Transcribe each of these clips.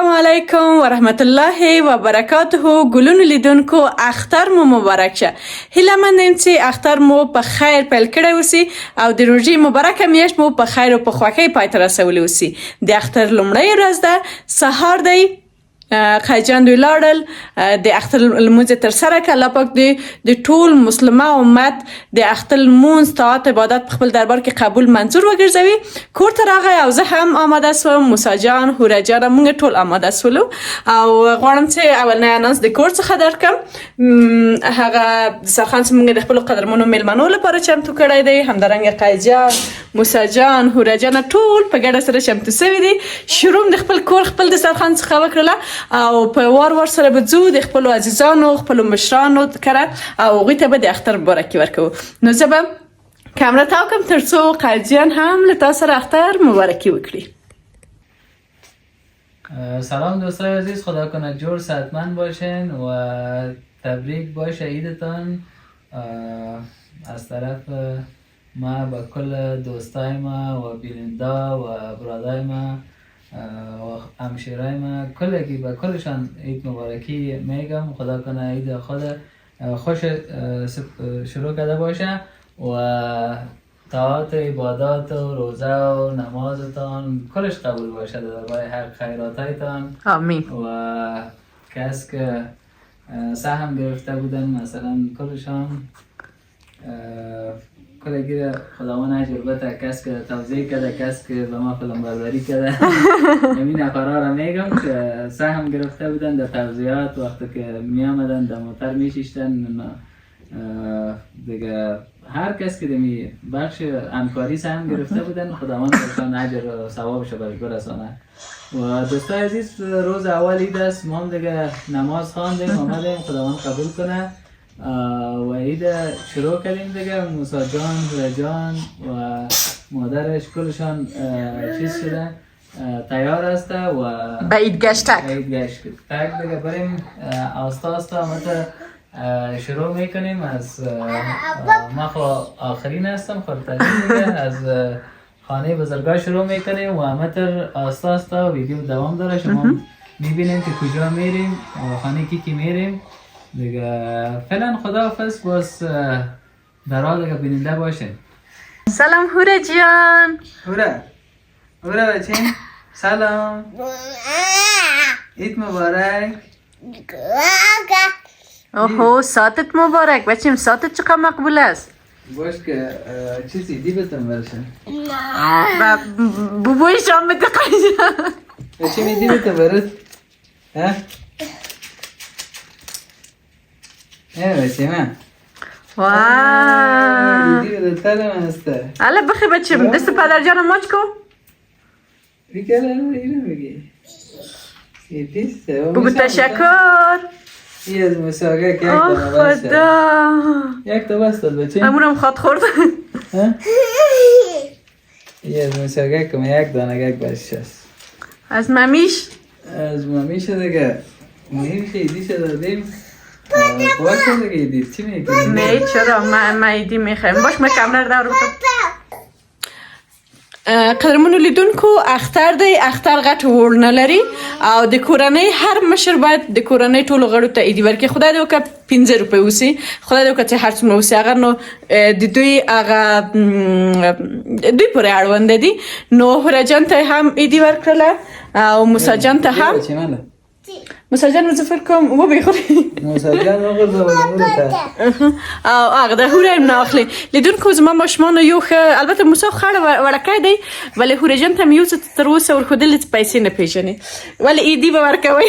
السلام علیکم و رحمت الله و برکاته. گلون لیدونکو اختر مو مبارک شه. هیله مندیم چې اختر مو په خیر پیل کړی اوسي او د روژې مبارکه میاشت مو په خیر او په خوښۍ پای ته رسولی اوسي. د اختر لومړۍ ورځ ده، سهار دی. خیجان دوی لاړل د اختر لمونځ تر سره کړه. الله پاک د ټول مسلمه امت د اختر لمونځ طاعت عبادت په خپل دربار کې قبول منظور وګرځوي. کور ته راغی او زه هم آماده سوم، موسی جان، هوره جان، موږ ټول آماده سولو او غواړم چې اولنی انانس د کور څخه درکړم. هغه دسترخوان چې موږ د خپلو قدرمنو میلمنو لپاره چمتو کړی دی، همدارنګه قیجان، موسی جان، هوره جان ټول په ګډه سره چمتو سوي دي. شروع د خپل کور خپل دسترخوان څخه وکړله او په وار سره به ځو د خپلو عزیزانو خپلو مشرانو کره او هغوی ته به د اختر مبارکي ورکوو. نو زه به کامره تاو کړم تر څو قیجان هم له تا سره اختر مبارکي وکړي. سلام دوستای عزیز، خدا کنه جور صحتمند باشین و تبریک باشه عیدتان. از طرف ما با کل دوستای ما و بیننده و برادای ما و همشیرای ما کلگی به کلشان عید مبارکی میگم. خدا کنه عید خود خوش شروع کرده باشه و طاعت عبادات و روزه و نمازتان کلش قبول باشه در برای هر خیراتایتان. آمین. و کس که سهم گرفته بودن مثلا کلشان کلگی خداوند اجر بده. کس که توضیح کرده، کس که به ما فیلم برداری کرده همین افرا را میگم که سهم گرفته بودن در توضیحات. وقتی که می آمدن در موتر می شیشتن دیگه هر کس که دمی بخش همکاری سهم گرفته بودن خداوند برشان اجر و ثوابش برسانه. و دوستای عزیز، روز اول عید است، ما هم دیگه نماز خواندیم آمدیم، خداوند قبول کنه و عید شروع کردیم دیگه. موسی جان، رجان و مادرش کلشان چیز شده تیار است و به عید گشتک دیگه بریم آستا آستا مت شروع میکنیم. از ما آخرین هستم خورتنی دیگه از خانه بزرگاه شروع میکنیم و متر آستا آستا ویدیو دوام داره. شما میبینیم که کجا میریم و خانه کی میریم دیگه. فعلا خداحافظ، باز در حال دیگه بیننده باشین. سلام هوره جان. هوره بچین سلام، عید مبارک. اوهو ساعتت مبارک بچیم، ساعتت چقدر مقبول است. باش که چیزی دی بتن برشن و بوبوی شام بده قیجان بچه می دی بتن برد ها؟ بچه من واو دی بده تل من هسته. حالا بخی بچیم دست پدر جانم ماچ کو بیکل اینو بگی بگو تشکر. ای از مساقه که یک آه دانه بسته خدا یک تا بسته بچه امورم خواد خورد. ای از مساقه که یک دانه یک بسته است. از ممیش دیگه مهمش ایدیش دادیم. باشه دیگه ایدید چی میکنیم؟ نه چرا ما ایدی میخوایم. باش ما کامره رو دارو قدرمنو لیدونکو اختر دی. اختر غټ وړ نه لري او د کورنۍ هر مشر باید د کورنۍ ټولو غړو ته عیدي ورکړي. خدای دې وکړه 15 روپۍ اوسي، خدای دې وکړه چې هر څومره اوسي هغه نو د دوی هغه دوی پورې اړوند دي. نو هوره جان ته هم عیدي ورکړله او موسی جان ته هم. موسی جان مزفر کوم و بخوري موسی جان وګورځول او هغه د هوره هم نه اخلي. لیدونکو زما ماشومانو یو ښه، البته موسی خړه وړکی دی ولی هوره جان ته مې یو څه تر اوسه ورښودلې چې پیسې نه پېژني ولی عیدي به ورکوئ.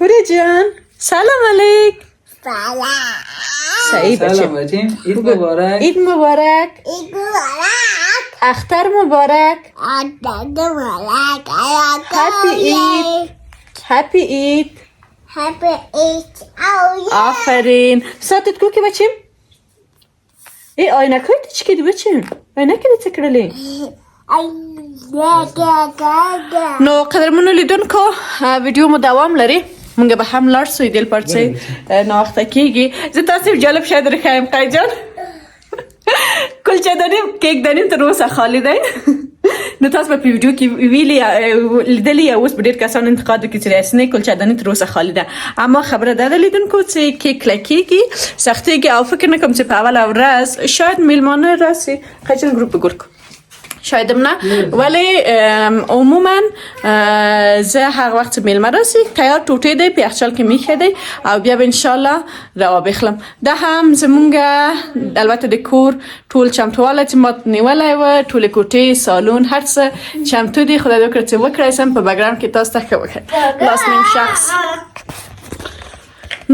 هوره جان سلام علیک. صحیح بچه. عید مبارک. عید مبارک. اختر مبارک. هپی عید. آفرین. ساعتت کو که بچیم؟ ای آینه کردی چی کردی بچیم؟ آینه کردی چه کردی؟ نو قدرمنو لیدونکو ویدیو مو دوام لري، مونږ به هم لاړ سو دل پرڅه ناوخته کیږي. زه تاسو جالب شاید درخوایم قیجان کلچه داریم، کیک داریم، تر اوسه خالی دی. نو تاسو په ویډیو کې ویلي لیدلی اوس په ډیر کسان انتقاد وکړي چې رسنۍ کلچه تر اوسه خالی ده اما خبره ده لیدونکو چې کې کلکېږي سختيږي او فکر نه کوم چې په اول ورځ شاید میلمانه راسي خچن ګروپ ګورک شاید نه ولی عموما زه هر وقت میلمه راسي تیار ټوټې دی په یخچال کې میخه دی او بیا ان شاء الله را بخلم ده هم زمونږ البته د کور ټول چمتواله چې ما نیولای و ټول کوټې سالون هر څه چمتو دي خدای دې وکړي چې وکړای سم په بګرام کې تاسو ته وکړي لاس نیم شخص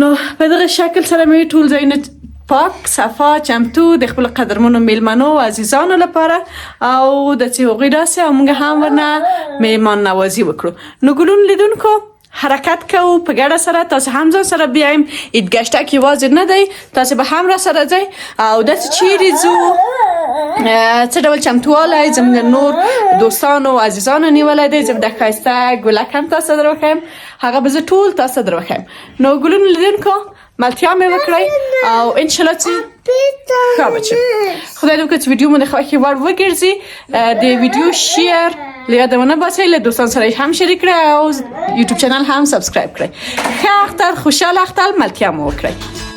نو په دغه شکل سره مې ټول ځایونه پاک صفا چمتو د خپل قدرمنو میلمنو و عزیزانو لپاره او د چې هغوی راسي او موږ هم ورنه میلمان نوازي وکړو نو ګلون لیدونکو حرکت کوو په ګډه سره تاسو هم ځان سره بیایم ایدګشته کې یوازې نه دی تاسو به هم را سره ځئ او داسې چیرې ځو څه ډول چمتوالی زموږ نور دوستانو و عزیزانو نیولی دی زه به د ښایسته ګلک هم تاسو در وښیم هغه به زه ټول تاسو در وښیم نو ګلون لیدونکو ملتیا مې وکړئ او انشاءالله چې ښه بچه خدای دې وکړي چې ویډیو مو د خوښې وړ وګرځي د ویډیو شیر له یاده ونه باسئ له دوستان سره هم شریک کړئ او یوټیوب چینل هم سبسکرایب کړئ ښه اختر خوشحال اختر ملتیا مو وکړئ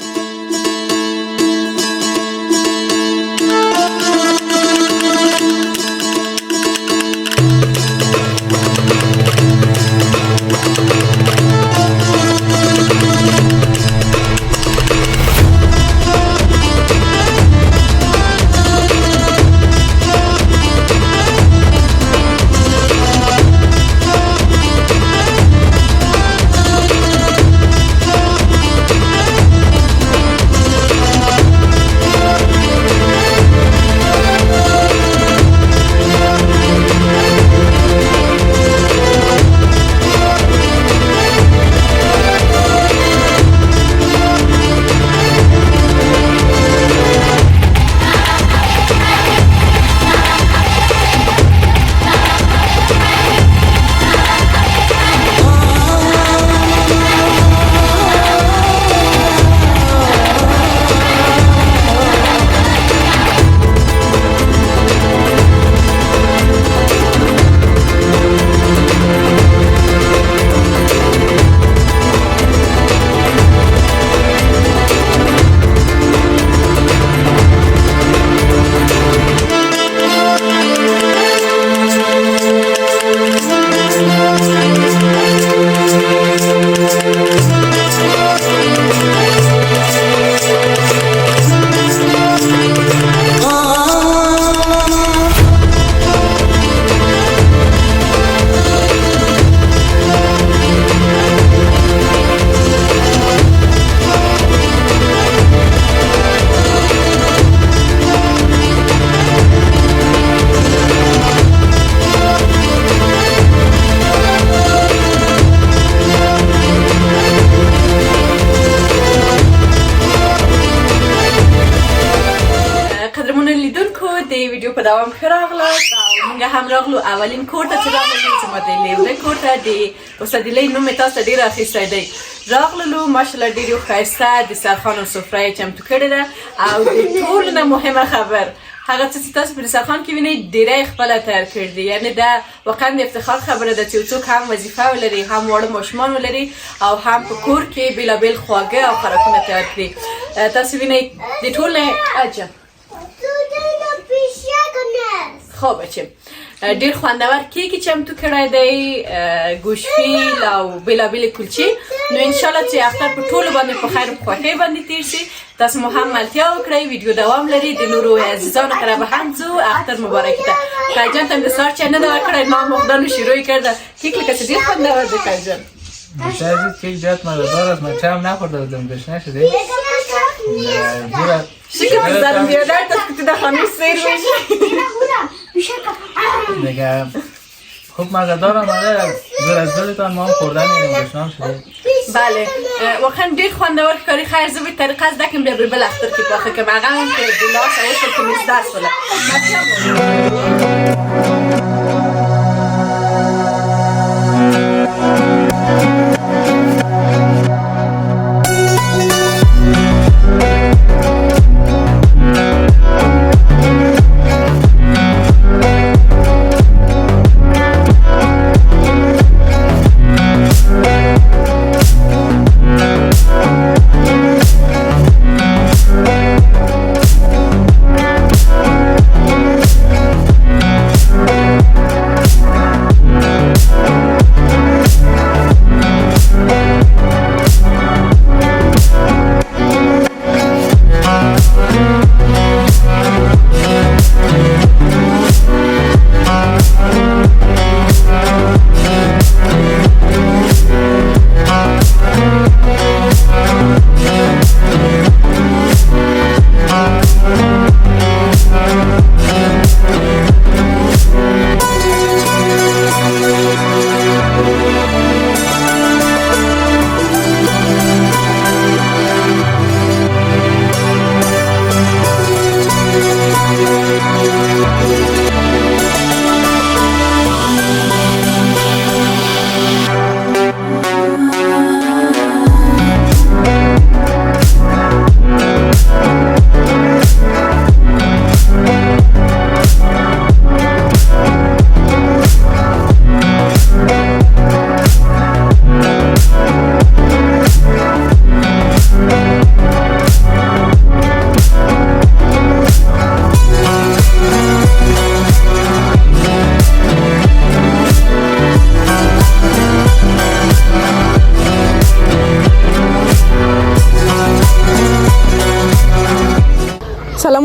په دوام ښه راغلاست او موږ هم راغلو اولین کور ته چې راغلو چې ما د لیوله کور ته د استادیلۍ نوم یې تاسو ته ډېر اخیستی دی راغللو ماشاءالله ډېر یو ښایسته دسترخوان او سفره یې چمتو کړې ده او د ټولو نه مهمه خبر هغه څه چې تاسو په دسترخوان کې وینئ ډېری خپله تیار کړي دي یعنې دا واقعا د افتخار خبره ده چې څوک هم وظیفه ولري هم واړه ماشومان ولري او هم په کور کې بېلابېل خواږه او خوراکونه تیار کړي تاسو وینئ د ټول نه عجب خب بچه ډیر خوندور کیکی چمتو کړی دی گوشفیل او بېلابېلې کلچې نو انشاءالله چې اختر په ټولو باندې په خیر او خوښۍ باندې تیر شي تاسو مو هم ملتیا وکړئ ویډیو دوام لري د نورو عزیزانو سره به هم ځو اختر مبارک ته کاجان ته مې د سهار چای نه ده ورکړی ما مخدانو شروع یې کرده کیک لکه چې ډېر خوندور دی کاجان شاید کیک زیاد مزه‌دار است من چای هم نخورده بودم گشنه شده شکر بزنم بیادر تا که تو در خانه سیر باشی دیگه خوب مزه‌دار آمده زور از دلتان ما هم خوردن میرم گشنام شده بله واقعا ډیر خوندور ښکاري خیر زه به طریقه زده کړم بیا به بل اختر کې پاخه کړم هغه هم که د لاس اوسل که مې زده شوله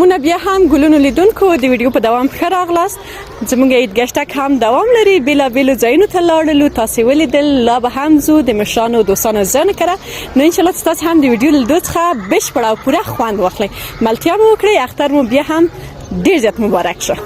سلامونه بیا هم ګلونو لیدونکو د ویډیو په دوام ښه راغلاست. زموږ عید ګشتک هم دوام لري، بیلابیلو ځایونو ته لاړلو، تاسې ولیدل، لا به هم ځو د مشرانو دوستانو زنه کړه. نو انشاءالله چې تاسې هم د ویډیو لیدو څخه بشپړ او پوره خوند واخلئ. ملتیا مو وکړئ، اختر مو بیا هم ډېر زیات مبارک شه.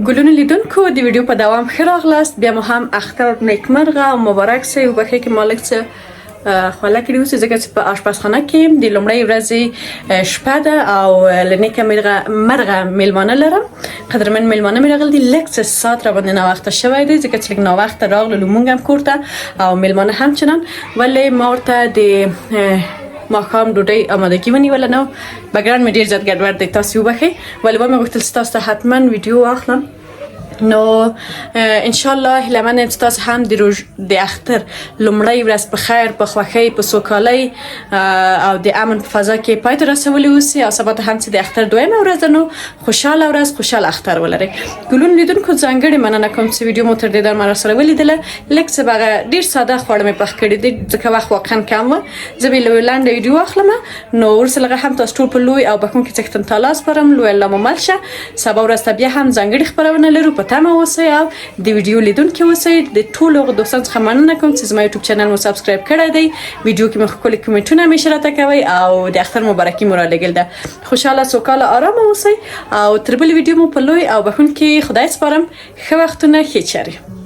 ګلونو لیدونکو د ویډیو په دوام ښه راغلاست. بیا مو هم اختر نیکمرغه او مبارک سي. وبخښئ که مالک څه خوله کړي اوسې، ځکه چې په اشپزخانه کې د لومړۍ ورځې شپه ده او له نیکه مرغه میلمانه لرم. قدرمن میلمانه مې راغلي دي. لږ څه ساعت را باندې ناوخته شوی دی، ځکه چې لږ ناوخته راغلو مونږ هم کور ته او میلمانه همچنان. ولې ما ورته د ماښام ډوډۍ آمادګي ونیوله. نو بګران مې ډېر زیات ګډوډ دی، تاسې وبخئ. ولې ما مې غوښتل چې تاسو ته حتما ویډیو واخلم. نو انشاءالله هیله من یم چې تاسو هم د اختر لومړۍ ورځ په خیر، په خوښۍ، په سوکالۍ او د امن په فضا کې پای ته رسولي اوسئ. او سبا ته هم چې د اختر دویمه ورځ ده، نو خوشحاله ورځ، خوشحاله اختر ولرئ. ګلونو لیدونکو ځانګړې مننه کوم چې ویډیو مو تر دې درمه راسره ولیدله. لږ څه به ډېر ساده خواړه مې پخ کړي دي، ځکه وخت واقعا کم و. زه به یې لنډه ویډیو واخلم، نو وروسته لږه هم تاسو ټول په لوی او بښونکي څښتن تعالی سپارم. لوی الله مو مل شه. سبا ورځ ته بیا هم ځانګړې خپرونه لرو. په تمه اوسئ او د ویډیو لیدونکي اوسئ. د ټولو دوستانو څخه مننه کوم چې زما یوټیوب چینل مو سبسکرایب کړی دی. ویډیو کې مو ښکلي کمنټونه همیشه راته کوئ او د اختر مبارکي مو رالېږل ده. خوشحاله، سوکاله، آرامه اوسئ او تر بلې ویډیو مو په لوی او بښونکي خدای سپارم. ښه وختونه، ښې چارې.